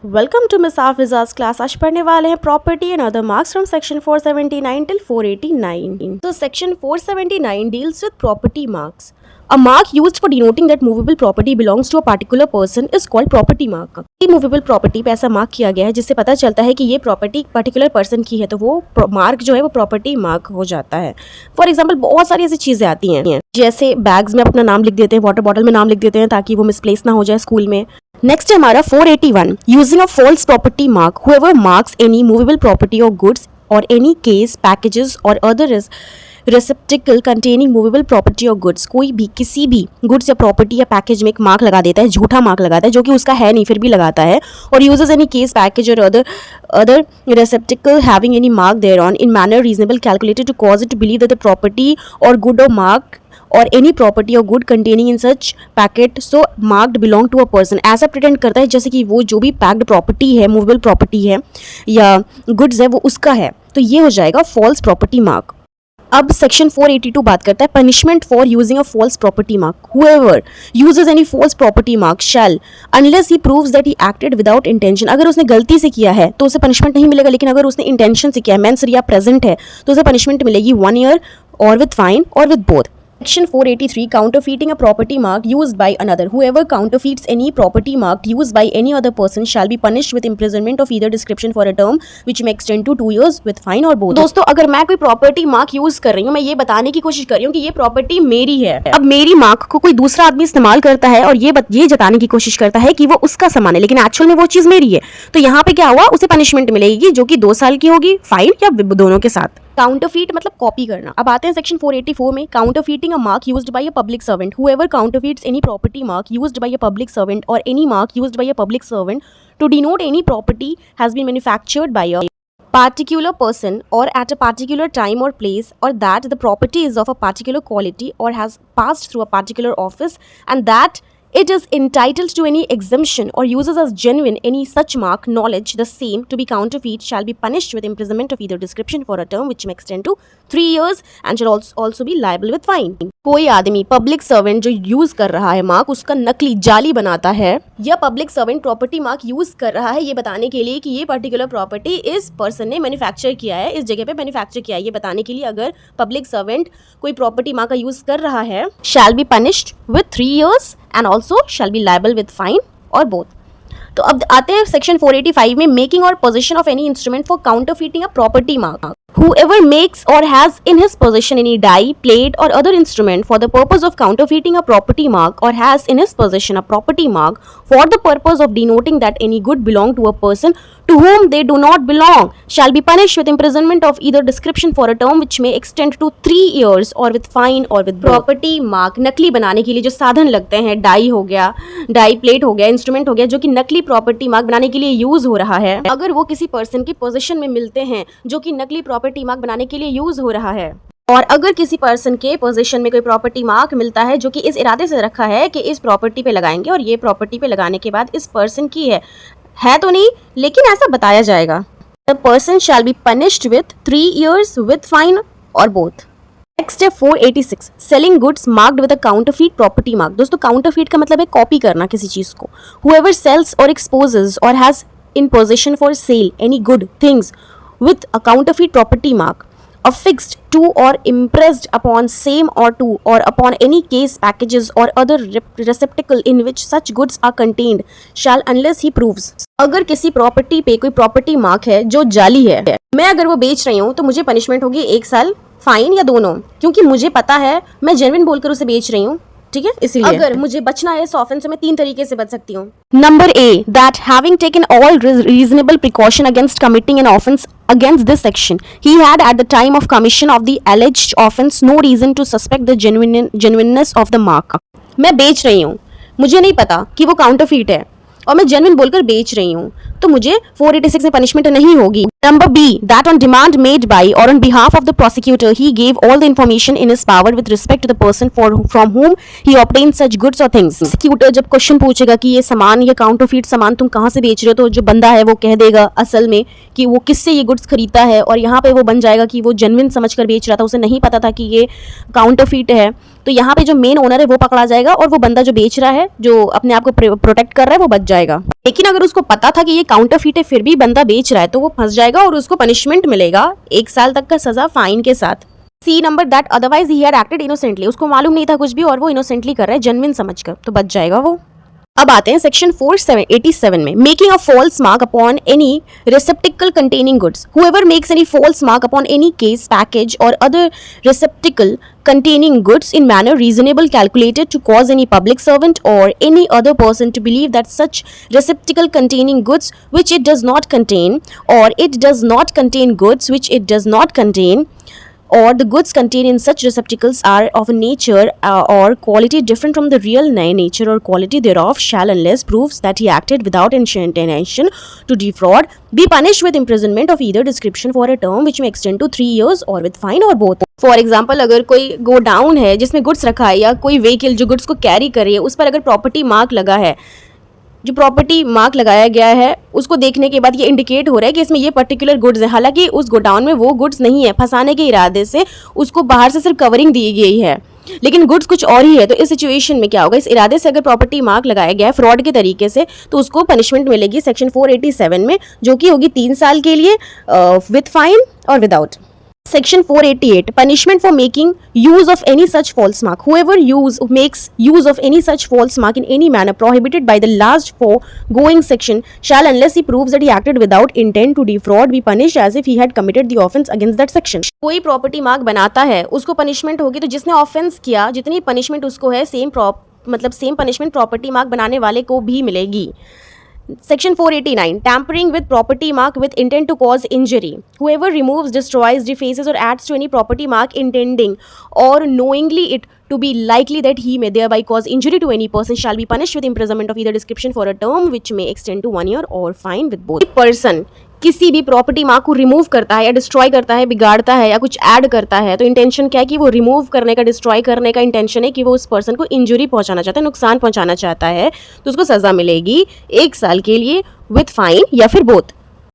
Welcome to miss Hafiza's class. आज पढ़ने वाले हैं property and other marks from section 479 till 489. So section 479 deals with property marks. A mark used for denoting that movable property belongs to a particular person is called property mark. Movable property पे ऐसा mark किया गया है जिससे पता चलता है कि ये प्रॉपर्टी पर्टिकुलर पर्सन की है, तो वो मार्क जो है वो प्रॉपर्टी मार्क हो जाता है। फॉर एग्जाम्पल बहुत सारी ऐसी चीज़ें आती हैं, जैसे बैग्स में अपना नाम लिख देते हैं, वाटर बॉटल में नाम लिख देते हैं ताकि वो मिसप्लेस ना हो जाए स्कूल में। नेक्स्ट है हमारा 481, using a false property mark, whoever marks any movable property or goods or any case packages or other receptacle containing movable property or goods. कोई भी किसी भी गुड्स या प्रॉपर्टी या पैकेज में एक मार्क लगा देता है, झूठा मार्क लगाता है जो कि उसका है नहीं, फिर भी लगाता है, और uses any case package or other receptacle having any mark thereon in manner reasonable calculated to cause it to believe that the property or good or mark or any property or good containing in such packet so marked belong to a person. ऐसा pretend करता है जैसे कि वो जो भी packed property है, movable property है या गुड्स है, वो उसका है, तो ये हो जाएगा फॉल्स प्रॉपर्टी मार्क। अब सेक्शन 482 बात करता है punishment for using a false property mark. Whoever uses any false property mark shall unless he proves that he acted without intention. अगर उसने गलती से किया है तो उसे पनिशमेंट नहीं मिलेगा, लेकिन अगर उसने इंटेंशन से किया है, मेंस या प्रेजेंट है, तो उसे पनिशमेंट मिलेगी 1 year और विद फाइन और with both. Section 483, counterfeiting a property mark used by another. Whoever counterfeits any property mark used by any other person shall be punished with imprisonment of either description for a term which may extend to 2 years with fine or both. दोस्तों, अगर मैं कोई property mark use कर रही हूँ, मैं ये बताने की कोशिश कर रही हूँ कि ये प्रॉपर्टी मेरी है। अब मेरी मार्क को कोई दूसरा आदमी इस्तेमाल करता है और ये जताने की कोशिश करता है कि वो उसका सामान है, लेकिन एक्चुअल में वो चीज मेरी है, तो यहाँ पे क्या हुआ, उसे पनिशमेंट मिलेगी जो कि 2 साल की होगी, फाइन या दोनों के साथ। काउंटरफीट मतलब कॉपी करना। अब आते हैं सेक्शन 484 में, counterfeiting a mark used by a public servant. Whoever counterfeits any property mark used by a public servant or any mark used by a public servant to denote any property has been manufactured by a particular person or at a particular time or place, or that the property is of a particular quality or has passed through a particular office and that it is entitled to any exemption or uses as genuine any such mark, knowledge the same to be counterfeit shall be punished with imprisonment of either description for a term which may extend to 3 years and shall also be liable with fine. कोई आदमी public servant जो use कर रहा है mark, उसका नकली जाली बनाता है, या public servant property mark use कर रहा है ये बताने के लिए कि ये पर्टिकुलर प्रॉपर्टी इस पर्सन ने मैन्युफैक्चर किया है, इस जगह पे मैन्युफैक्चर किया है, ये बताने के लिए अगर पब्लिक सर्वेंट कोई प्रॉपर्टी मार्क का यूज कर रहा है, shall be punished with 3 years and also shall be liable with fine or both. तो अब आते हैं सेक्शन 485 में, making or possession of any instrument for counterfeiting a property mark. Whoever makes or has in his possession any die, plate or other instrument for the purpose of counterfeiting a property mark or has in his possession a property mark for the purpose of denoting that any good belong to a person to whom they do not belong shall be punished with imprisonment of either description for a term which may extend to 3 years or with fine or with both. Property mark नकली बनाने के लिए जो साधन लगते हैं, die हो गया, डाई प्लेट हो गया, इंस्ट्रूमेंट हो गया, जो कि नकली प्रॉपर्टी मार्क बनाने के लिए यूज हो रहा है, अगर वो किसी पर्सन की पोजीशन में मिलते हैं जो कि नकली प्रॉपर्टी मार्क बनाने के लिए यूज हो रहा है, और अगर किसी पर्सन के पोजीशन में कोई प्रॉपर्टी मार्क मिलता है जो कि इस इरादे से रखा है कि इस प्रॉपर्टी पे लगाएंगे और ये प्रॉपर्टी पे लगाने के बाद इस पर्सन की है तो नहीं, लेकिन ऐसा बताया जाएगा, the person shall be punished with 3 years with fine और बोथ। नेक्स्ट है 486, selling goods marked with a counterfeit property mark. दोस्तों, काउंटरफीट का मतलब है कॉपी करना किसी चीज को। हुएवर सेल्स और एक्सपोजेस और has in position for sale any good things with a counterfeit property mark affixed to or impressed upon same or to or upon any case packages or other receptacle in which such goods are contained shall unless he proves। अगर किसी property पे कोई property mark है जो जाली है, मैं अगर वो बेच रही हूँ तो मुझे पनिशमेंट होगी 1 साल, फाइन या दोनों, क्योंकि मुझे पता है मैं जेन्युइन बोलकर उसे बेच रही हूँ, ठीक है। इसीलिए अगर मुझे बचना है इस ऑफेंस से, मैं 3 तरीके से बच सकती हूँ। Number A, that having taken all reasonable precaution against committing an offence against this section, he had at the time of commission of the alleged offense no reason to suspect the genuineness of the mark। मैं बेच रही हूँ, मुझे नहीं पता कि वो counterfeit है और मैं जेन्युइन बोलकर बेच रही हूँ, तो मुझे 486 में पनिशमेंट नहीं होगी। Number B, that on demand made by or on behalf of the prosecutor he gave all the information in his power with respect to the person from whom he obtained such goods or things. Prosecutor जब question पूछेगा कि ये सामान, ये counterfeit सामान तुम कहाँ से बेच रहे हो, तो जो बंदा है वो कह देगा असल में कि वो किससे ये गुड्स खरीदता है, और यहाँ पे वो बन जाएगा कि वो जेन्युइन समझकर बेच रहा था, उसे नहीं पता था कि ये काउंटरफीट है। तो यहाँ पे जो मेन ओनर है वो पकड़ा जाएगा और वो बंदा जो बेच रहा है, जो अपने आप को प्रोटेक्ट कर रहा है, वो बच जाएगा। लेकिन अगर उसको पता था कि ये काउंटरफीट है फिर भी बंदा बेच रहा है तो वो फंस जाएगा और उसको पनिशमेंट मिलेगा 1 साल तक का सजा फाइन के साथ। C number that otherwise he had acted innocently, उसको मालूम नहीं था कुछ भी और वो इनोसेंटली कर रहा है जेन्युइन समझकर, तो बच जाएगा वो। अब आते हैं सेक्शन 487 में, making a false mark upon any receptacle containing goods. Whoever makes any false mark upon any case, package or other receptacle containing goods in manner reasonable calculated to cause any public servant or any other person to believe that such receptacle containing goods which it does not contain, or it does not contain goods which it does not contain, or the goods contained in such receptacles are of a nature or quality different from the real nature or quality thereof, shall, unless proves that he acted without intention to defraud, be punished with imprisonment of either description for a term which may extend to 3 years or with fine or both. For example, अगर कोई godown है जिसमें goods रखा है या कोई vehicle जो goods को कैरी कर रही है उस पर अगर प्रॉपर्टी मार्क लगा है, जो प्रॉपर्टी मार्क लगाया गया है उसको देखने के बाद ये इंडिकेट हो रहा है कि इसमें ये पर्टिकुलर गुड्स हैं, हालांकि उस गोडाउन में वो गुड्स नहीं है, फंसाने के इरादे से उसको बाहर से सिर्फ कवरिंग दी गई है लेकिन गुड्स कुछ और ही है, तो इस सिचुएशन में क्या होगा, इस इरादे से अगर प्रॉपर्टी मार्क लगाया गया है फ्रॉड के तरीके से तो उसको पनिशमेंट मिलेगी सेक्शन 487 में, जो कि होगी 3 साल के लिए विद फाइन और without. Section 488, punishment for making use of any such false mark. Whoever makes use of any such false mark in any manner prohibited by the last foregoing section shall, unless he proves that he acted without intent to defraud, be punished as if he had committed the offence against that section. कोई property mark बनाता है उसको punishment होगी, तो जिसने offence किया जितनी punishment उसको है सेम पनिशमेंट प्रॉपर्टी मार्क बनाने वाले को भी मिलेगी। Section 489, tampering with property mark with intent to cause injury. Whoever removes, destroys, defaces or adds to any property mark intending or knowingly it to be likely that he may thereby cause injury to any person shall be punished with imprisonment of either description for a term which may extend to 1 year or fine with both. person किसी भी property mark को remove करता है या destroy करता है, बिगाड़ता है या कुछ ऐड करता है, तो इंटेंशन क्या है कि वो रिमूव करने का, डिस्ट्रॉय करने का इंटेंशन है कि वो उस पर्सन को इंजरी पहुंचाना चाहता है, नुकसान पहुंचाना चाहता है, तो उसको सज़ा मिलेगी 1 साल के लिए विथ फाइन या फिर बोथ।